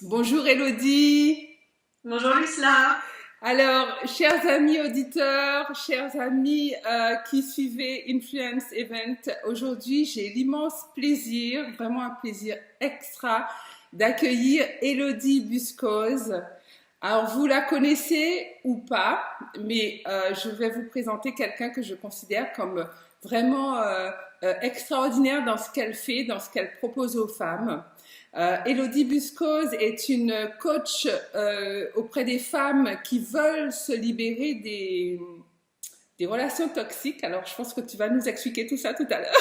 Bonjour Elodie. Bonjour Lucilla. Alors, chers amis auditeurs, chers amis qui suivez Influence Event, aujourd'hui j'ai l'immense plaisir, vraiment un plaisir extra, d'accueillir Elodie Buscoz. Alors, vous la connaissez ou pas, mais je vais vous présenter quelqu'un que je considère comme vraiment extraordinaire dans ce qu'elle fait, dans ce qu'elle propose aux femmes. Elodie Buscoz est une coach auprès des femmes qui veulent se libérer des relations toxiques. Alors, je pense que tu vas nous expliquer tout ça tout à l'heure.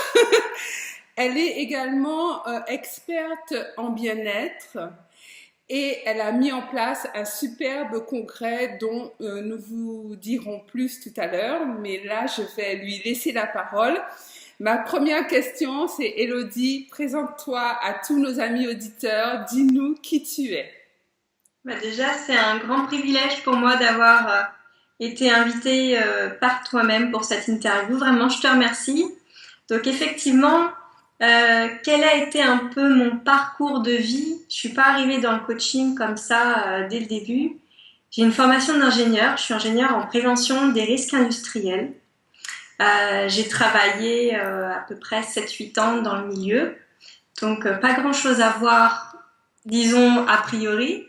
Elle est également experte en bien-être et elle a mis en place un superbe congrès dont nous vous dirons plus tout à l'heure. Mais là, je vais lui laisser la parole. Ma première question, c'est Elodie, présente-toi à tous nos amis auditeurs, dis-nous qui tu es. Déjà, c'est un grand privilège pour moi d'avoir été invitée par toi-même pour cette interview. Vraiment, je te remercie. Donc, effectivement, quel a été un peu mon parcours de vie? Je suis pas arrivée dans le coaching comme ça dès le début. J'ai une formation d'ingénieur. Je suis ingénieure en prévention des risques industriels. J'ai travaillé à peu près 7-8 ans dans le milieu. Donc, pas grand-chose à voir, disons, a priori.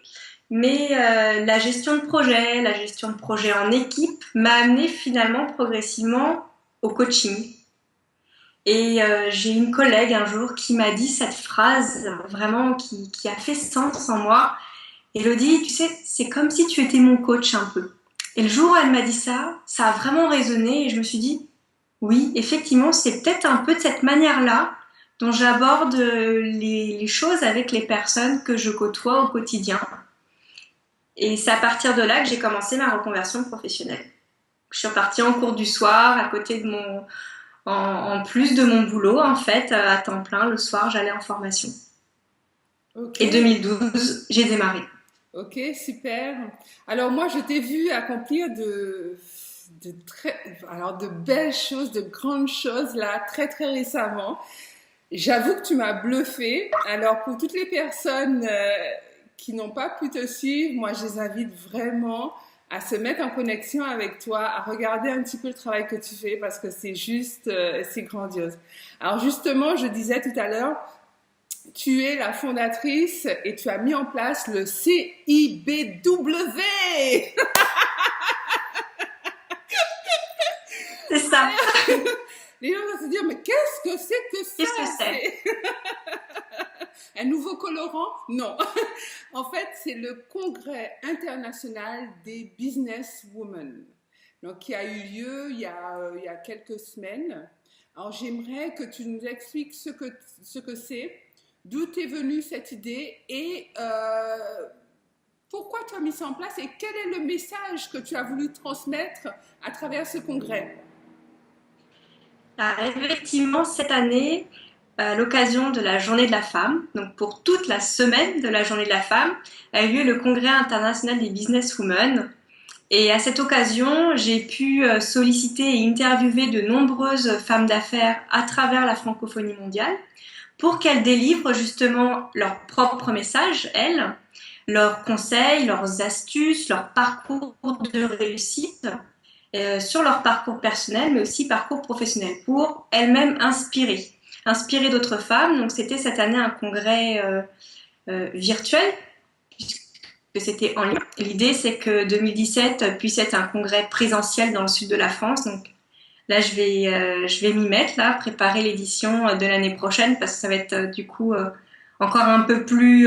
Mais la gestion de projet en équipe m'a amené finalement progressivement au coaching. Et j'ai une collègue un jour qui m'a dit cette phrase vraiment qui a fait sens en moi. Elodie, tu sais, c'est comme si tu étais mon coach un peu. Et le jour où elle m'a dit ça, ça a vraiment résonné et je me suis dit, oui, effectivement, c'est peut-être un peu de cette manière-là dont j'aborde les choses avec les personnes que je côtoie au quotidien. Et c'est à partir de là que j'ai commencé ma reconversion professionnelle. Je suis repartie en cours du soir, à côté de en plus de mon boulot, en fait, à temps plein. Le soir, j'allais en formation. Ok. Et 2012, j'ai démarré. Ok, super. Alors moi, je t'ai vu accomplir de belles choses, de grandes choses là, très très récemment. J'avoue que tu m'as bluffé. Alors pour toutes les personnes qui n'ont pas pu te suivre, moi je les invite vraiment à se mettre en connexion avec toi, à regarder un petit peu le travail que tu fais parce que c'est juste, c'est grandiose. Alors justement, je disais tout à l'heure, tu es la fondatrice et tu as mis en place le CIBW. C'est ça. Les gens vont se dire, mais qu'est-ce que c'est que ça? Qu'est-ce que c'est? Un nouveau colorant? Non. En fait, c'est le congrès international des businesswomen. Donc, qui a eu lieu il y a quelques semaines. Alors, j'aimerais que tu nous expliques ce que c'est, d'où t'es venue cette idée et pourquoi tu as mis ça en place et quel est le message que tu as voulu transmettre à travers ce congrès? Effectivement, cette année, à l'occasion de la Journée de la Femme, donc pour toute la semaine de la Journée de la Femme, a eu lieu le Congrès international des businesswomen. Et à cette occasion, j'ai pu solliciter et interviewer de nombreuses femmes d'affaires à travers la francophonie mondiale pour qu'elles délivrent justement leur propre message, elles, leurs conseils, leurs astuces, leur parcours de réussite sur leur parcours personnel, mais aussi parcours professionnel, pour elles-mêmes inspirer d'autres femmes. Donc c'était cette année un congrès virtuel, puisque c'était en ligne. L'idée, c'est que 2017 puisse être un congrès présentiel dans le sud de la France. Donc là, je vais m'y mettre, là, préparer l'édition de l'année prochaine, parce que ça va être du coup encore un peu plus...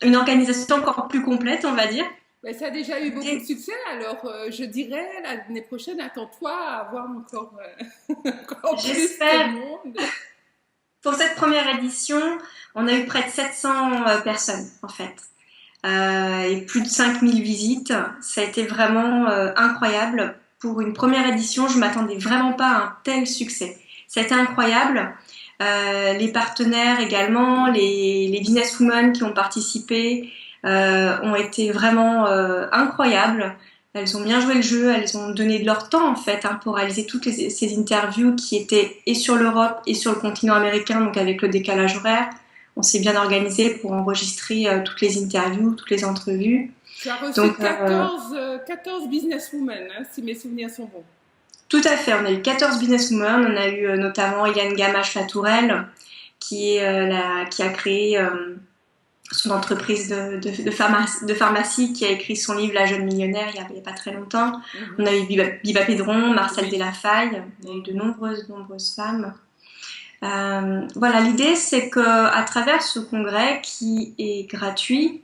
une organisation encore plus complète, on va dire. Ben, ça a déjà eu beaucoup de succès, alors je dirais l'année prochaine, attends-toi à avoir encore plus J'espère. de monde. Pour cette première édition, on a eu près de 700 personnes, en fait. Et plus de 5000 visites. Ça a été vraiment incroyable. Pour une première édition, je m'attendais vraiment pas à un tel succès. Ça a été incroyable. Les partenaires également, les businesswomen qui ont participé ont été vraiment incroyables. Elles ont bien joué le jeu, elles ont donné de leur temps en fait pour réaliser toutes ces interviews qui étaient et sur l'Europe et sur le continent américain, donc avec le décalage horaire. on s'est bien organisé pour enregistrer toutes les interviews, toutes les entrevues. Tu as reçu 14 businesswomen, hein, si mes souvenirs sont bons. Tout à fait, on a eu 14 businesswomen, on a eu notamment Yann Gamache-Latourelle qui a créé son entreprise de pharmacie, qui a écrit son livre La jeune millionnaire il y a pas très longtemps. On a eu Biba Pédron, Marcel Delafaye, on a eu de nombreuses femmes. Voilà, l'idée c'est qu'à travers ce congrès qui est gratuit,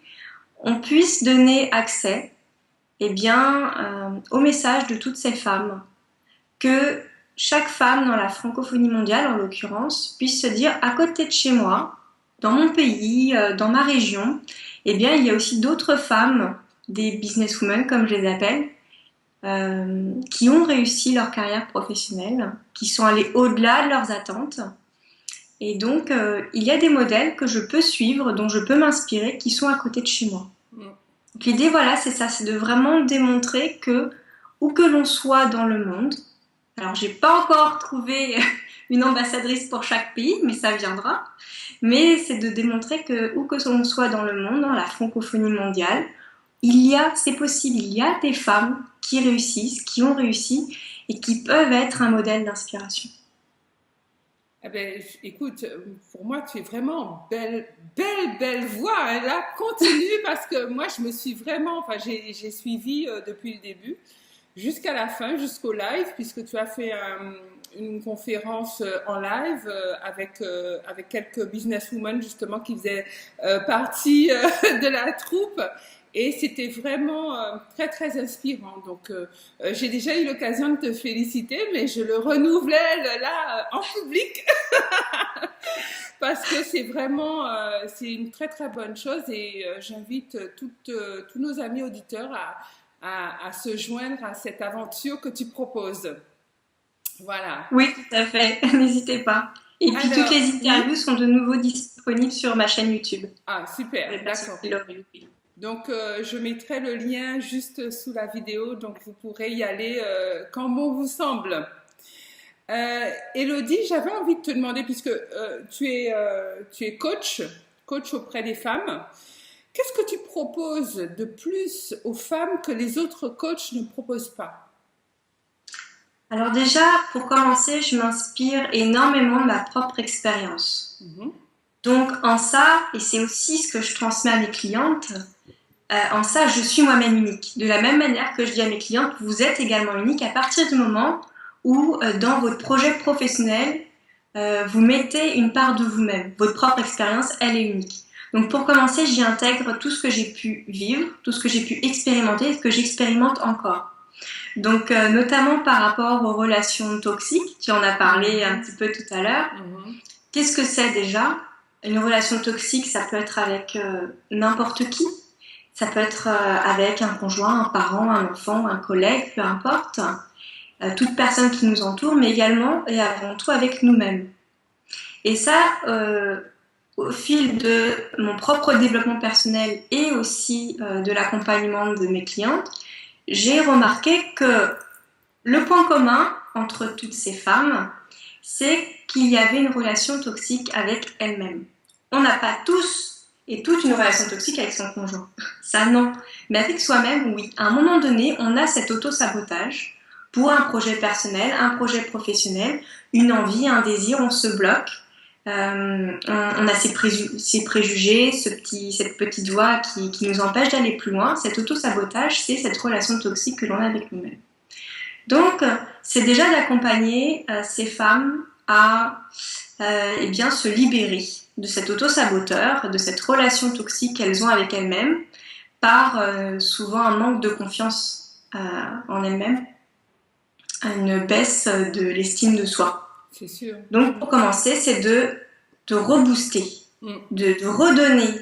on puisse donner accès au message de toutes ces femmes, que chaque femme dans la francophonie mondiale, en l'occurrence, puisse se dire, à côté de chez moi, dans mon pays, dans ma région, il y a aussi d'autres femmes, des businesswomen comme je les appelle, qui ont réussi leur carrière professionnelle, qui sont allées au-delà de leurs attentes. Et donc, il y a des modèles que je peux suivre, dont je peux m'inspirer, qui sont à côté de chez moi. Donc, l'idée, voilà, c'est ça, c'est de vraiment démontrer que, où que l'on soit dans le monde, alors j'ai pas encore trouvé une ambassadrice pour chaque pays, mais ça viendra, mais c'est de démontrer que, où que l'on soit dans le monde, dans la francophonie mondiale, c'est possible, il y a des femmes qui réussissent, qui ont réussi, et qui peuvent être un modèle d'inspiration. Eh ben, écoute, pour moi, tu es vraiment belle voix. Hein. Là, continue parce que moi, je me suis vraiment, j'ai suivi depuis le début jusqu'à la fin, jusqu'au live, puisque tu as fait une conférence en live avec quelques businesswomen justement qui faisaient partie de la troupe. Et c'était vraiment très, très inspirant. Donc, j'ai déjà eu l'occasion de te féliciter, mais je le renouvelle là en public parce que c'est vraiment c'est une très, très bonne chose. Et j'invite tous nos amis auditeurs à se joindre à cette aventure que tu proposes. Voilà. Oui, tout à fait. N'hésitez pas. Et puis, toutes les interviews sont de nouveau disponibles sur ma chaîne YouTube. Ah, super. D'accord. Donc, je mettrai le lien juste sous la vidéo, donc vous pourrez y aller quand bon vous semble. Élodie, j'avais envie de te demander, puisque tu es coach auprès des femmes, qu'est-ce que tu proposes de plus aux femmes que les autres coachs ne proposent pas? Alors déjà, pour commencer, je m'inspire énormément de ma propre expérience. Donc en ça, et c'est aussi ce que je transmets à mes clientes, en ça, je suis moi-même unique. De la même manière que je dis à mes clientes, vous êtes également unique à partir du moment où, dans votre projet professionnel, vous mettez une part de vous-même. Votre propre expérience, elle est unique. Donc pour commencer, j'y intègre tout ce que j'ai pu vivre, tout ce que j'ai pu expérimenter, ce que j'expérimente encore. Donc notamment par rapport aux relations toxiques, tu en as parlé un petit peu tout à l'heure. Qu'est-ce que c'est déjà? Une relation toxique, ça peut être avec n'importe qui. Ça peut être avec un conjoint, un parent, un enfant, un collègue, peu importe. Toute personne qui nous entoure, mais également et avant tout avec nous-mêmes. Et ça, au fil de mon propre développement personnel et aussi de l'accompagnement de mes clientes, j'ai remarqué que le point commun entre toutes ces femmes, c'est qu'il y avait une relation toxique avec elles-mêmes. On n'a pas tous et toute une relation toxique avec son conjoint. Ça, non. Mais avec soi-même, oui. À un moment donné, on a cet auto-sabotage pour un projet personnel, un projet professionnel, une envie, un désir, on se bloque. On a ces préjugés, cette petite voix qui nous empêche d'aller plus loin. Cet auto-sabotage, c'est cette relation toxique que l'on a avec nous-mêmes. Donc, c'est déjà d'accompagner ces femmes à se libérer de cet auto-saboteur, de cette relation toxique qu'elles ont avec elles-mêmes, par souvent un manque de confiance en elles-mêmes, une baisse de l'estime de soi. C'est sûr. Donc pour commencer, c'est de rebooster, de redonner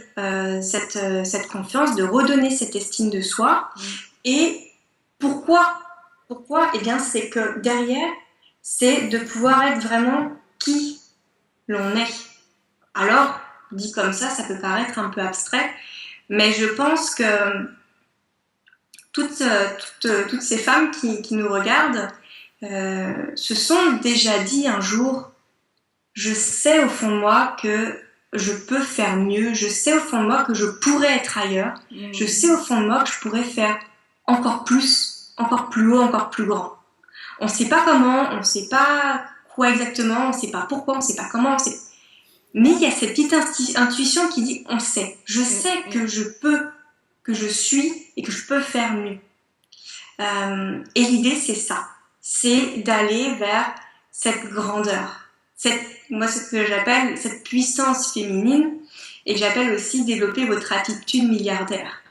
cette confiance, de redonner cette estime de soi. Et pourquoi? Eh bien, c'est que derrière, c'est de pouvoir être vraiment qui l'on est. Alors, dit comme ça peut paraître un peu abstrait, mais je pense que toutes ces femmes qui nous regardent se sont déjà dit un jour, je sais au fond de moi que je peux faire mieux. Je sais au fond de moi que je pourrais être ailleurs. Je sais au fond de moi que je pourrais faire encore plus, encore plus haut, encore plus grand. On ne sait pas comment, on ne sait pas quoi exactement, on ne sait pas pourquoi, on ne sait pas comment, mais il y a cette petite intuition qui dit on sait. Je sais que je peux, que je suis et que je peux faire mieux. Et l'idée, c'est ça. C'est d'aller vers cette grandeur. Moi, ce que j'appelle cette puissance féminine et que j'appelle aussi développer votre attitude milliardaire.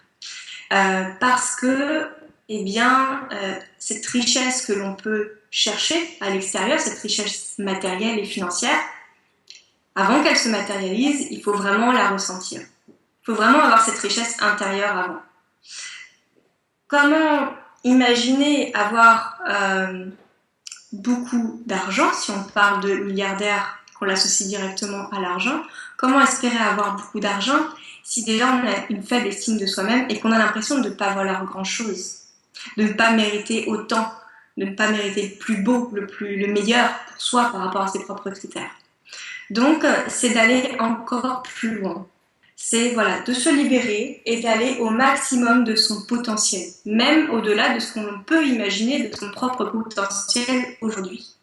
Parce que, eh bien, cette richesse que l'on peut chercher à l'extérieur, cette richesse matérielle et financière, avant qu'elle se matérialise, il faut vraiment la ressentir. Il faut vraiment avoir cette richesse intérieure avant. Comment imaginer avoir beaucoup d'argent, si on parle de milliardaire, qu'on l'associe directement à l'argent, comment espérer avoir beaucoup d'argent si déjà on a une faible estime de soi-même et qu'on a l'impression de ne pas valoir grand-chose, de ne pas mériter autant, de ne pas mériter le plus beau, le meilleur pour soi par rapport à ses propres critères. Donc, c'est d'aller encore plus loin. C'est de se libérer et d'aller au maximum de son potentiel, même au-delà de ce qu'on peut imaginer de son propre potentiel aujourd'hui.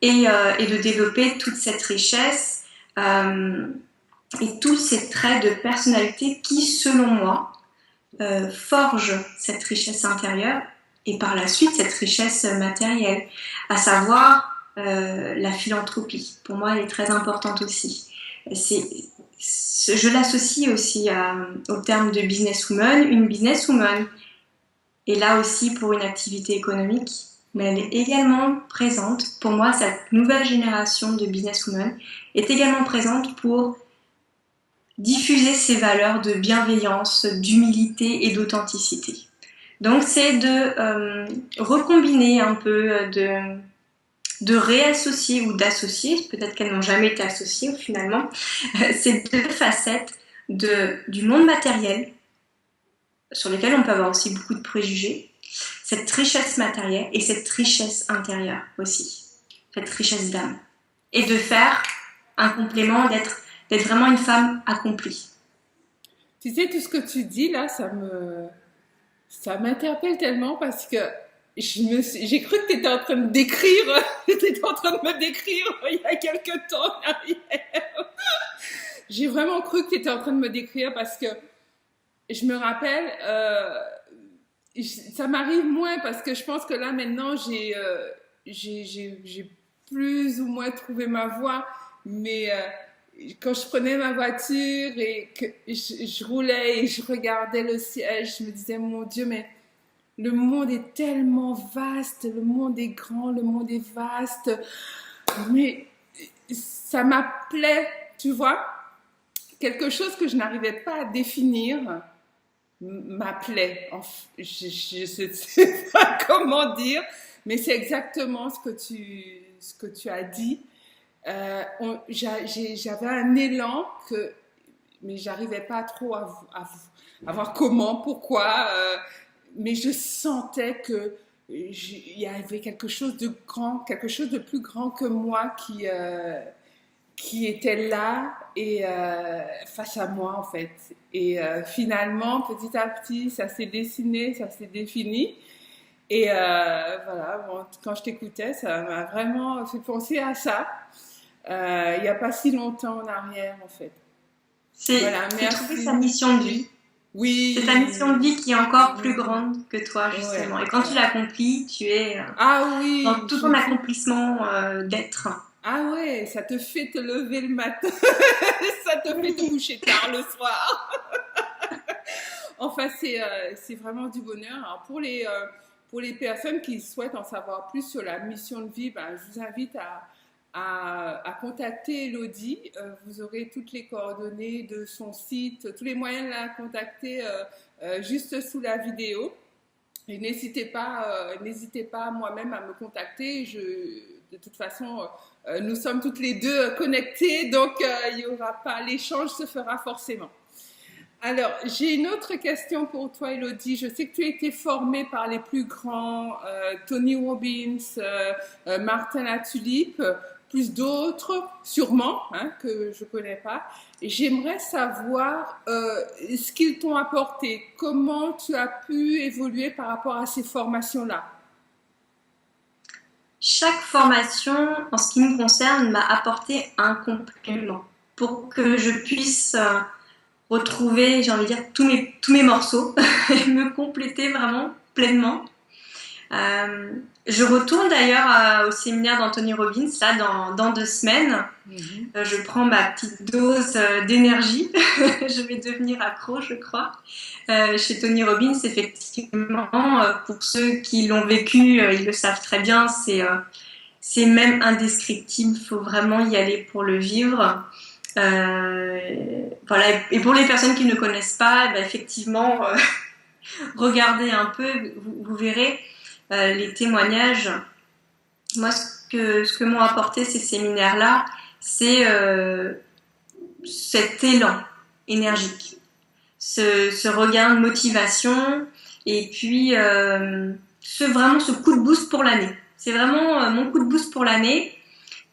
Et de développer toute cette richesse et tous ces traits de personnalité qui, selon moi, forgent cette richesse intérieure et par la suite cette richesse matérielle, à savoir la philanthropie. Pour moi, elle est très importante aussi. Je l'associe aussi au terme de businesswoman. Une businesswoman est là aussi pour une activité économique, mais elle est également présente. Pour moi, cette nouvelle génération de businesswoman est également présente pour diffuser ces valeurs de bienveillance, d'humilité et d'authenticité. Donc, c'est de recombiner un peu, de réassocier ou d'associer, peut-être qu'elles n'ont jamais été associées finalement, ces deux facettes du monde matériel, sur lesquelles on peut avoir aussi beaucoup de préjugés, cette richesse matérielle et cette richesse intérieure aussi, cette richesse d'âme. Et de faire un complément, d'être vraiment une femme accomplie. Tu sais, tout ce que tu dis là, ça m'interpelle tellement parce que j'ai cru que tu étais en train de décrire, tu étais en train de me décrire il y a quelques temps en arrière. J'ai vraiment cru que tu étais en train de me décrire parce que je me rappelle, ça m'arrive moins parce que je pense que là maintenant j'ai plus ou moins trouvé ma voie, mais quand je prenais ma voiture et que je roulais et je regardais le ciel, je me disais mon Dieu, mais le monde est tellement vaste, le monde est grand, le monde est vaste, mais ça m'appelait, tu vois, quelque chose que je n'arrivais pas à définir m'appelait. Je ne sais pas comment dire, mais c'est exactement ce que tu as dit. J'avais un élan mais j'arrivais pas trop à voir comment, pourquoi. Mais je sentais que il y avait quelque chose de grand, quelque chose de plus grand que moi qui était là et face à moi en fait. Et finalement, petit à petit, ça s'est dessiné, ça s'est défini. Et voilà, bon, quand je t'écoutais, ça m'a vraiment fait penser à ça. Il n'y a pas si longtemps en arrière en fait. C'est trouver sa mission de vie. Oui. C'est ta mission de vie qui est encore plus grande que toi, justement. Ouais. Et quand tu l'accomplis, tu es dans tout ton accomplissement d'être. Ah ouais, ça te fait te lever le matin, ça te fait te coucher tard le soir. Enfin, c'est vraiment du bonheur. Alors, pour les personnes qui souhaitent en savoir plus sur la mission de vie, je vous invite à contacter Elodie. Vous aurez toutes les coordonnées de son site, tous les moyens de la contacter juste sous la vidéo. Et n'hésitez pas moi-même à me contacter. De toute façon, nous sommes toutes les deux connectées, donc il y aura pas, l'échange se fera forcément. Alors, j'ai une autre question pour toi, Elodie. Je sais que tu as été formée par les plus grands, Tony Robbins, Martin Latulippe. plus d'autres, sûrement, hein, que je connais pas. Et j'aimerais savoir ce qu'ils t'ont apporté, comment tu as pu évoluer par rapport à ces formations-là. Chaque formation, en ce qui me concerne, m'a apporté un complément pour que je puisse retrouver, j'ai envie de dire, tous mes morceaux et me compléter vraiment pleinement. Je retourne d'ailleurs au séminaire d'Anthony Robbins là dans 2 semaines. Je prends ma petite dose d'énergie. Je vais devenir accro, je crois. Chez Tony Robbins, effectivement, pour ceux qui l'ont vécu, ils le savent très bien, c'est même indescriptible. Il faut vraiment y aller pour le vivre. Voilà. Et pour les personnes qui ne connaissent pas, effectivement, regardez un peu, vous verrez les témoignages. Moi, ce que m'ont apporté ces séminaires-là, c'est cet élan énergique, ce regain de motivation, et puis vraiment ce coup de boost pour l'année. C'est vraiment mon coup de boost pour l'année,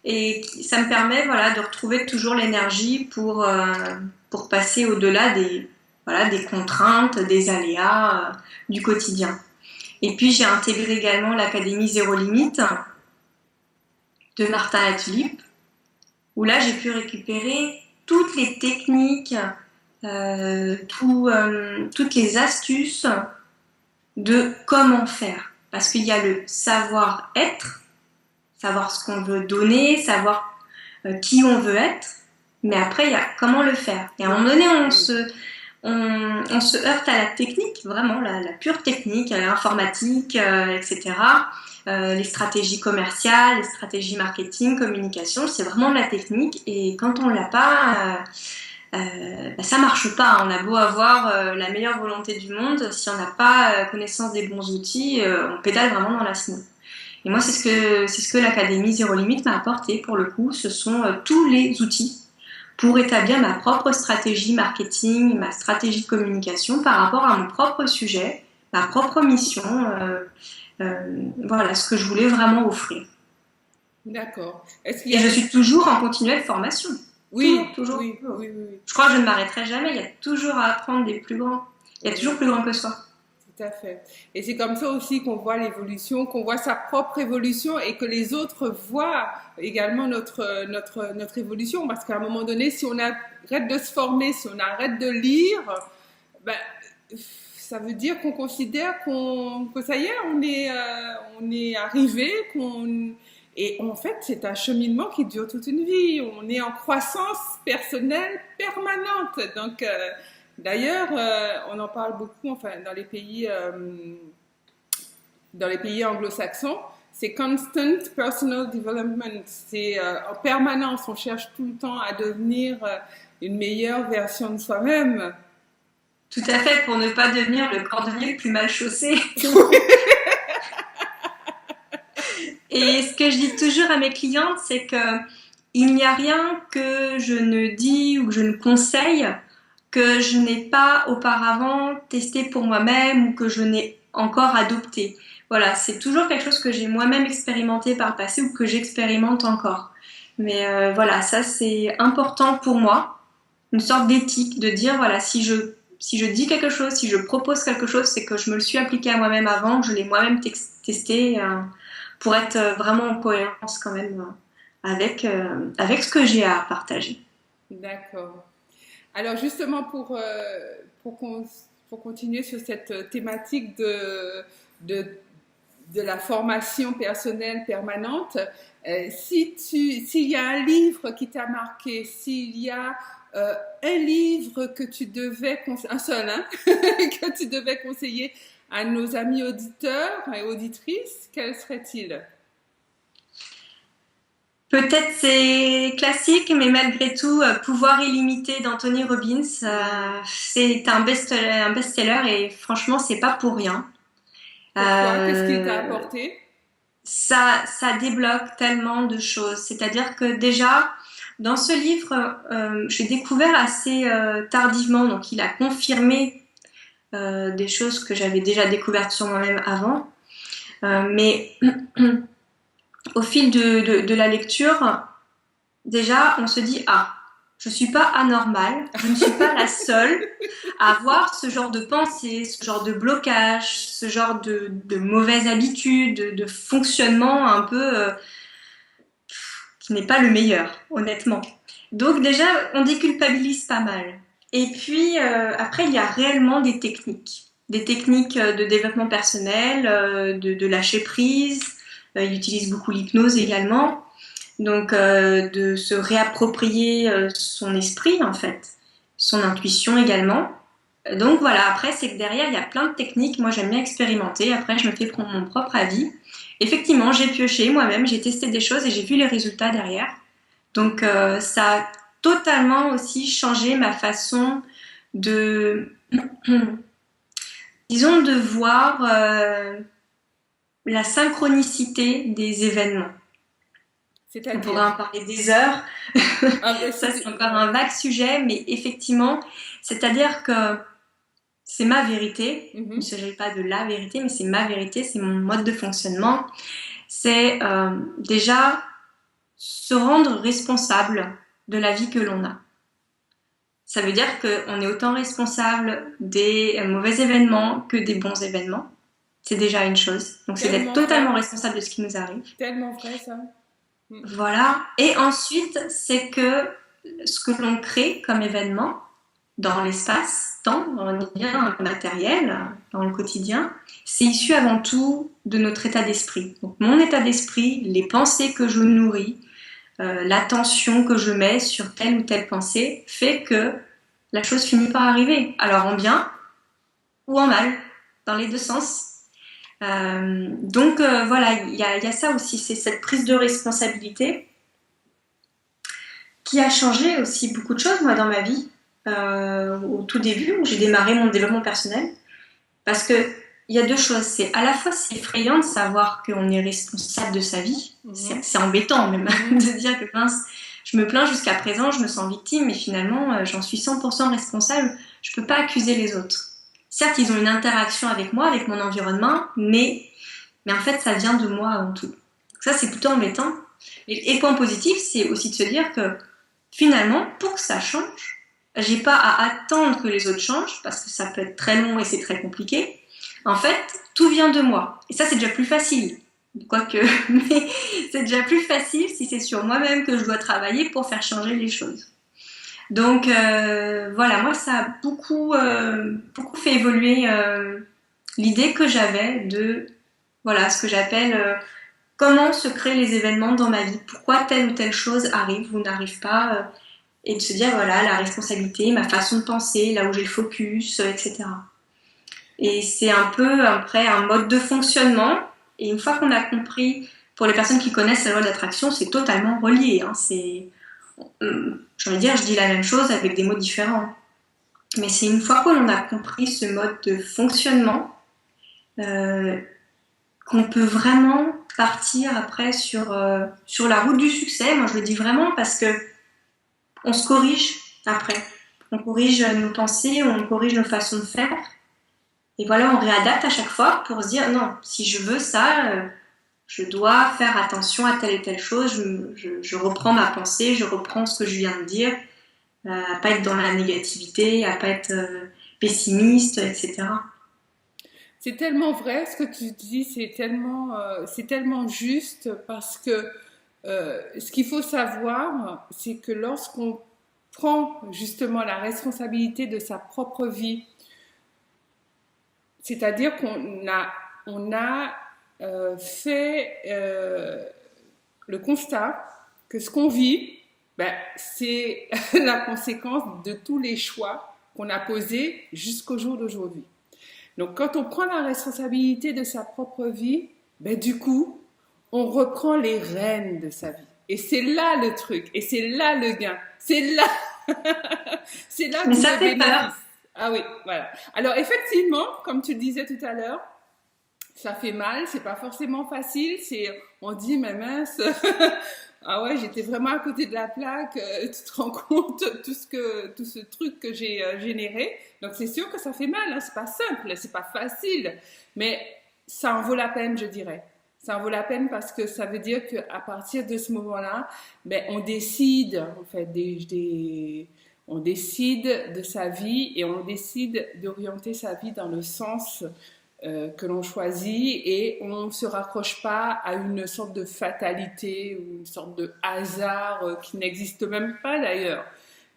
et ça me permet de retrouver toujours l'énergie pour passer au-delà des contraintes, des aléas du quotidien. Et puis j'ai intégré également l'Académie Zéro Limite de Martin Latulippe, où là j'ai pu récupérer toutes les techniques, toutes les astuces de comment faire. Parce qu'il y a le savoir-être, savoir ce qu'on veut donner, savoir qui on veut être, mais après il y a comment le faire. Et à un moment donné, on se heurte à la technique, vraiment la pure technique, l'informatique, etc. Les stratégies commerciales, les stratégies marketing, communication, c'est vraiment de la technique, et quand on l'a pas, ça marche pas. On a beau avoir la meilleure volonté du monde, si on n'a pas connaissance des bons outils, on pédale vraiment dans la snow. Et moi, c'est ce que l'Académie Zéro Limite m'a apporté. Pour le coup, ce sont tous les outils pour établir ma propre stratégie marketing, ma stratégie de communication par rapport à mon propre sujet, ma propre mission, voilà ce que je voulais vraiment offrir. D'accord. Et je suis toujours en continuelle formation. Oui, toujours. Oui. Je crois que je ne m'arrêterai jamais, il y a toujours à apprendre des plus grands. Il y a toujours plus grand que soi. Tout à fait. Et c'est comme ça aussi qu'on voit l'évolution, qu'on voit sa propre évolution, et que les autres voient également notre évolution. Parce qu'à un moment donné, si on arrête de se former, si on arrête de lire, ça veut dire qu'on considère que ça y est, on est arrivé, et en fait, c'est un cheminement qui dure toute une vie. On est en croissance personnelle permanente. Donc, d'ailleurs, on en parle beaucoup, enfin, dans les pays anglo-saxons, c'est constant personal development. C'est en permanence, on cherche tout le temps à devenir une meilleure version de soi-même. Tout à fait, pour ne pas devenir le cordonnier le plus mal chaussé. Et ce que je dis toujours à mes clientes, c'est que il n'y a rien que je ne dis ou que je ne conseille que je n'ai pas auparavant testé pour moi-même ou que je n'ai encore adopté. Voilà, c'est toujours quelque chose que j'ai moi-même expérimenté par le passé ou que j'expérimente encore. Mais voilà, ça c'est important pour moi, une sorte d'éthique, de dire voilà, si je dis quelque chose, si je propose quelque chose, c'est que je me le suis appliqué à moi-même avant, que je l'ai moi-même testé pour être vraiment en cohérence quand même avec ce que j'ai à partager. D'accord. Alors justement, pour continuer sur cette thématique de la formation personnelle permanente, s'il y a un livre qui t'a marqué, s'il y a un livre que tu devais un seul, hein, que tu devais conseiller à nos amis auditeurs et auditrices, quel serait-il? Peut-être c'est classique, mais malgré tout, Pouvoir illimité d'Anthony Robbins, c'est un best-seller, et franchement, c'est pas pour rien. Pourquoi? Qu'est-ce qu'il t'a apporté? Ça débloque tellement de choses. C'est-à-dire que déjà, dans ce livre, j'ai découvert assez tardivement, donc il a confirmé des choses que j'avais déjà découvertes sur moi-même avant. Mais au fil de la lecture, déjà, on se dit, ah, je ne suis pas anormale, je ne suis pas la seule à avoir ce genre de pensée, ce genre de blocage, ce genre de mauvaises habitudes, de fonctionnement un peu qui n'est pas le meilleur, honnêtement. Donc déjà, on déculpabilise pas mal. Et puis, après, il y a réellement des techniques. Des techniques de développement personnel, de lâcher prise. Il utilise beaucoup l'hypnose également. Donc, de se réapproprier son esprit, en fait, son intuition également. Donc voilà, après, c'est que derrière, il y a plein de techniques. Moi, j'aime bien expérimenter. Après, je me fais prendre mon propre avis. Effectivement, j'ai pioché moi-même, j'ai testé des choses et j'ai vu les résultats derrière. Donc, ça a totalement aussi changé ma façon de, disons, de voir la synchronicité des événements. On pourrait en parler des heures. Ça, c'est encore un vague sujet, mais effectivement, c'est-à-dire que c'est ma vérité. Il ne s'agit pas de la vérité, mais c'est ma vérité, c'est mon mode de fonctionnement. C'est déjà se rendre responsable de la vie que l'on a. Ça veut dire qu'on est autant responsable des mauvais événements que des bons événements. C'est déjà une chose. Donc c'est d'être totalement responsable de ce qui nous arrive. Tellement vrai ça. Voilà. Et ensuite, c'est que ce que l'on crée comme événement dans l'espace-temps, dans le lien matériel, dans le quotidien, c'est issu avant tout de notre état d'esprit. Donc mon état d'esprit, les pensées que je nourris, l'attention que je mets sur telle ou telle pensée fait que la chose finit par arriver. Alors en bien ou en mal, dans les deux sens. Donc voilà, il y a ça aussi, c'est cette prise de responsabilité qui a changé aussi beaucoup de choses moi dans ma vie. Au tout début où j'ai démarré mon développement personnel, parce que il y a deux choses, c'est à la fois c'est effrayant de savoir qu'on est responsable de sa vie, c'est embêtant même de dire que mince, je me plains jusqu'à présent, je me sens victime, mais finalement j'en suis 100% responsable, je peux pas accuser les autres. Certes, ils ont une interaction avec moi, avec mon environnement, mais en fait ça vient de moi avant tout. Donc ça c'est plutôt embêtant. Et point positif, c'est aussi de se dire que finalement, pour que ça change, j'ai pas à attendre que les autres changent, parce que ça peut être très long et c'est très compliqué. En fait, tout vient de moi. Et ça, c'est déjà plus facile. Quoique, mais c'est déjà plus facile si c'est sur moi-même que je dois travailler pour faire changer les choses. Donc, voilà, moi, ça a beaucoup fait évoluer l'idée que j'avais de, voilà, ce que j'appelle comment se créent les événements dans ma vie. Pourquoi telle ou telle chose arrive ou n'arrive pas et de se dire, voilà, la responsabilité, ma façon de penser, là où j'ai le focus, etc. Et c'est un peu, après, un mode de fonctionnement. Et une fois qu'on a compris, pour les personnes qui connaissent la loi d'attraction, c'est totalement relié. Hein. J'ai envie de dire, je dis la même chose avec des mots différents. Mais c'est une fois qu'on a compris ce mode de fonctionnement qu'on peut vraiment partir après sur la route du succès. Moi, je le dis vraiment parce que on se corrige après. On corrige nos pensées, on corrige nos façons de faire. Et voilà, on réadapte à chaque fois pour se dire non, si je veux ça, je dois faire attention à telle et telle chose. Je reprends ma pensée, je reprends ce que je viens de dire, à pas être dans la négativité, à pas être pessimiste, etc. C'est tellement vrai ce que tu dis, c'est tellement juste parce que ce qu'il faut savoir, c'est que lorsqu'on prend justement la responsabilité de sa propre vie, c'est-à-dire qu'on a fait le constat que ce qu'on vit, ben, c'est la conséquence de tous les choix qu'on a posés jusqu'au jour d'aujourd'hui. Donc, quand on prend la responsabilité de sa propre vie, ben, du coup, on reprend les rênes de sa vie. Et c'est là le truc, et c'est là le gain, c'est là, c'est là que ça fait peur. Ah oui, voilà. Alors, effectivement, comme tu le disais tout à l'heure, ça fait mal, c'est pas forcément facile, on dit, mais mince, ah ouais, j'étais vraiment à côté de la plaque, tu te rends compte tout ce truc que j'ai généré. Donc c'est sûr que ça fait mal, hein, c'est pas simple, c'est pas facile, mais ça en vaut la peine, je dirais. Ça en vaut la peine parce que ça veut dire qu'à partir de ce moment-là, ben, on décide, en fait, on décide de sa vie et on décide d'orienter sa vie dans le sens que l'on choisit et on ne se raccroche pas à une sorte de fatalité ou une sorte de hasard qui n'existe même pas d'ailleurs.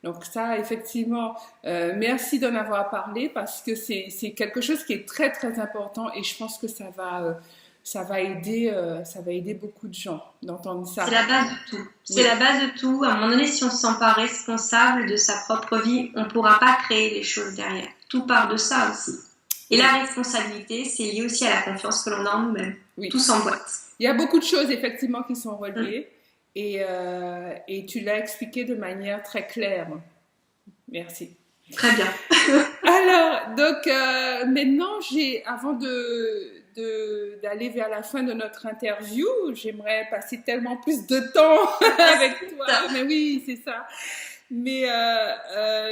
Donc ça, effectivement, merci d'en avoir parlé parce que c'est quelque chose qui est très très important et je pense que ça va aider beaucoup de gens d'entendre ça. C'est la base de tout. C'est Oui. la base de tout. À un moment donné, si on ne se sent pas responsable de sa propre vie, on ne pourra pas créer les choses derrière. Tout part de ça aussi. Et la responsabilité, c'est lié aussi à la confiance que l'on a en nous-mêmes. Oui. Tout s'emboîte. Il y a beaucoup de choses effectivement qui sont reliées et tu l'as expliqué de manière très claire. Merci. Très bien. Alors, donc maintenant, avant d'aller vers la fin de notre interview, j'aimerais passer tellement plus de temps avec toi. Mais oui, c'est ça. Mais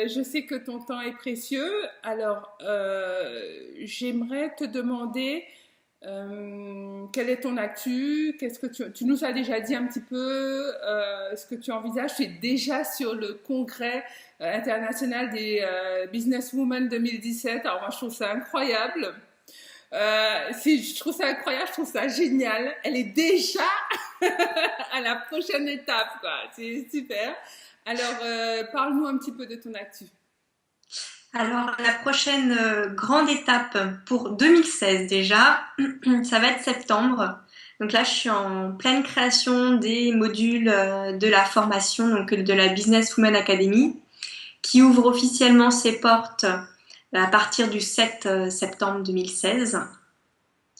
je sais que ton temps est précieux. Alors, j'aimerais te demander quelle est ton actu? Qu'est-ce que tu nous as déjà dit un petit peu ce que tu envisages? Tu es déjà sur le congrès international des Businesswomen 2017. Alors moi, je trouve ça incroyable. Je trouve ça incroyable, je trouve ça génial. Elle est déjà à la prochaine étape, quoi. C'est super. Alors, parle-nous un petit peu de ton actu. Alors, la prochaine grande étape pour 2016 déjà, ça va être septembre. Donc là, je suis en pleine création des modules de la formation, donc de la Businesswoman Academy, qui ouvre officiellement ses portes à partir du 7 septembre 2016.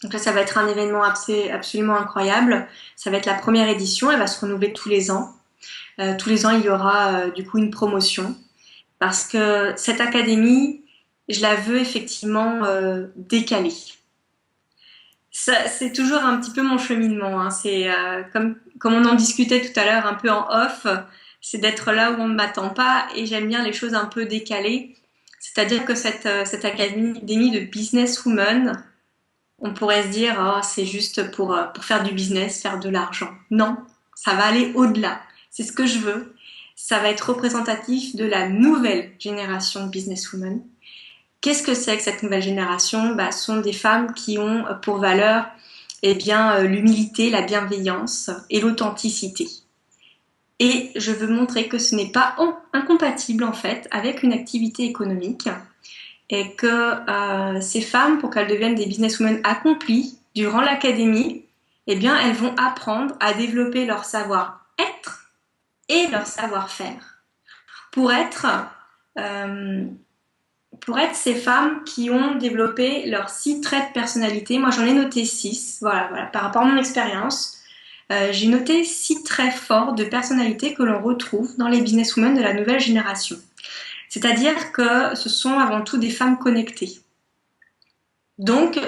Donc là, ça va être un événement absolument incroyable. Ça va être la première édition, elle va se renouveler tous les ans. Tous les ans, il y aura du coup une promotion. Parce que cette académie, je la veux effectivement décalée. C'est toujours un petit peu mon cheminement. Hein. C'est comme on en discutait tout à l'heure un peu en off, c'est d'être là où on ne m'attend pas et j'aime bien les choses un peu décalées. C'est-à-dire que cette académie de businesswoman, on pourrait se dire oh, c'est juste pour faire du business, faire de l'argent. Non, ça va aller au-delà. C'est ce que je veux. Ça va être représentatif de la nouvelle génération de businesswomen. Qu'est-ce que c'est que cette nouvelle génération? Ce sont des femmes qui ont pour valeur l'humilité, la bienveillance et l'authenticité. Et je veux montrer que ce n'est pas incompatible en fait avec une activité économique et que ces femmes, pour qu'elles deviennent des businesswomen accomplies durant l'académie, elles vont apprendre à développer leur savoir-être et leur savoir-faire pour être ces femmes qui ont développé leurs 6 traits de personnalité. Moi, j'en ai noté 6. Voilà. Par rapport à mon expérience, j'ai noté 6 traits forts de personnalité que l'on retrouve dans les businesswomen de la nouvelle génération. C'est-à-dire que ce sont avant tout des femmes connectées. Donc,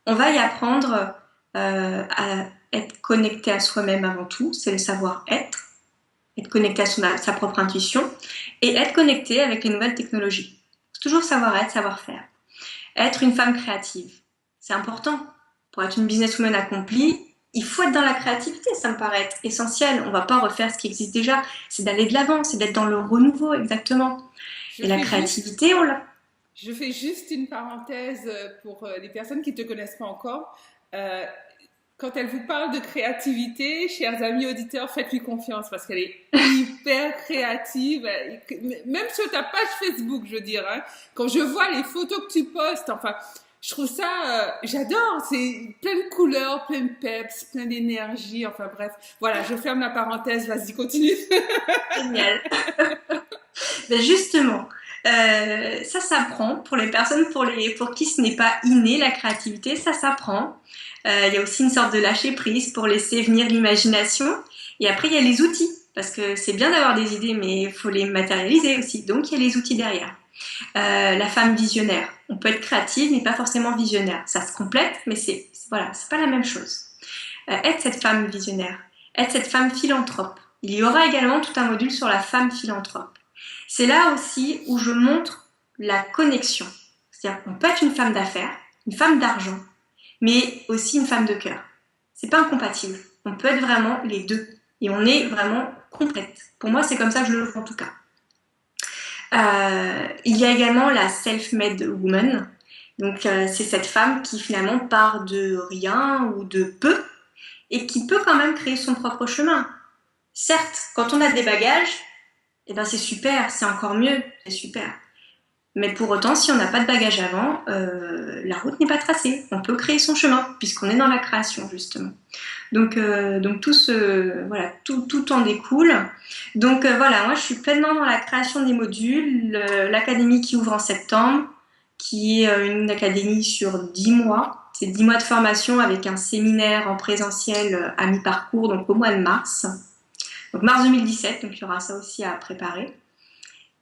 on va y apprendre à être connecté à soi-même avant tout, c'est le savoir-être connecté à sa propre intuition et être connecté avec les nouvelles technologies. C'est toujours savoir-être, savoir-faire. Être une femme créative, c'est important. Pour être une businesswoman accomplie, il faut être dans la créativité, ça me paraît être essentiel. On ne va pas refaire ce qui existe déjà, c'est d'aller de l'avant, c'est d'être dans le renouveau, exactement. Et la créativité, on l'a. Je fais juste une parenthèse pour les personnes qui ne te connaissent pas encore. Quand elle vous parle de créativité, chers amis auditeurs, faites-lui confiance parce qu'elle est hyper créative. Même sur ta page Facebook, je veux dire. Hein, quand je vois les photos que tu postes, enfin, je trouve ça, j'adore. C'est plein de couleurs, plein de peps, plein d'énergie. Enfin bref, voilà, je ferme la parenthèse. Vas-y, continue. Génial. Justement, ça s'apprend pour les personnes pour qui ce n'est pas inné, la créativité, ça s'apprend. Il y a aussi une sorte de lâcher prise pour laisser venir l'imagination. Et après, il y a les outils, parce que c'est bien d'avoir des idées, mais il faut les matérialiser aussi. Donc, il y a les outils derrière. La femme visionnaire. On peut être créative, mais pas forcément visionnaire. Ça se complète, mais c'est pas la même chose. Être cette femme visionnaire, être cette femme philanthrope. Il y aura également tout un module sur la femme philanthrope. C'est là aussi où je montre la connexion. C'est-à-dire qu'on peut être une femme d'affaires, une femme d'argent, mais aussi une femme de cœur. C'est pas incompatible. On peut être vraiment les deux. Et on est vraiment complète. Pour moi, c'est comme ça que je le vois en tout cas. Il y a également la self-made woman. Donc, c'est cette femme qui finalement part de rien ou de peu et qui peut quand même créer son propre chemin. Certes, quand on a des bagages, eh ben c'est super, c'est encore mieux, c'est super. Mais pour autant, si on n'a pas de bagages avant, la route n'est pas tracée. On peut créer son chemin puisqu'on est dans la création justement. Donc tout en découle. Donc voilà, moi je suis pleinement dans la création des modules, l'académie qui ouvre en septembre, qui est une académie sur 10 mois. C'est 10 mois de formation avec un séminaire en présentiel à mi-parcours, donc au mois de mars. Donc mars 2017, donc il y aura ça aussi à préparer.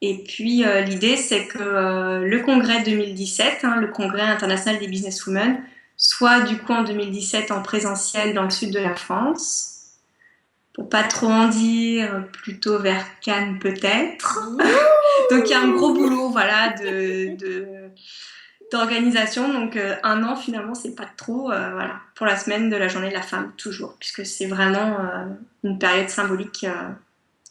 Et puis l'idée c'est que le congrès 2017, le congrès international des businesswomen, soit du coup en 2017 en présentiel dans le sud de la France, pour pas trop en dire, plutôt vers Cannes peut-être. Donc il y a un gros boulot voilà d'organisation, donc un an finalement c'est pas trop, voilà, pour la semaine de la journée de la femme toujours, puisque c'est vraiment une période symbolique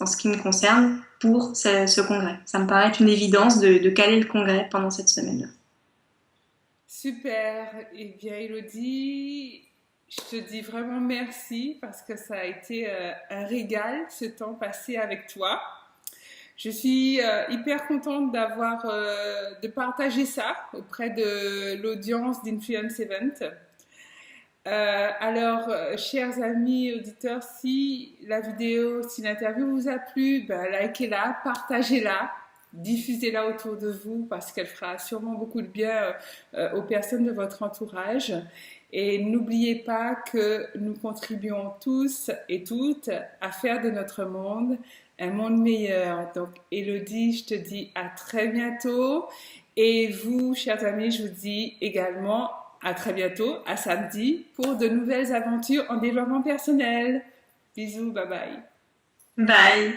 en ce qui me concerne pour ce congrès. Ça me paraît une évidence de caler le congrès pendant cette semaine-là. Super. Eh bien, Elodie, je te dis vraiment merci parce que ça a été un régal ce temps passé avec toi. Je suis hyper contente de partager ça auprès de l'audience d'Influence Event. Chers amis auditeurs, si la vidéo, si l'interview vous a plu, ben, likez-la, partagez-la, diffusez-la autour de vous parce qu'elle fera sûrement beaucoup de bien aux personnes de votre entourage. Et n'oubliez pas que nous contribuons tous et toutes à faire de notre monde un monde meilleur. Donc, Elodie, je te dis à très bientôt. Et vous, chers amis, je vous dis également à très bientôt, à samedi, pour de nouvelles aventures en développement personnel. Bisous, bye bye. Bye.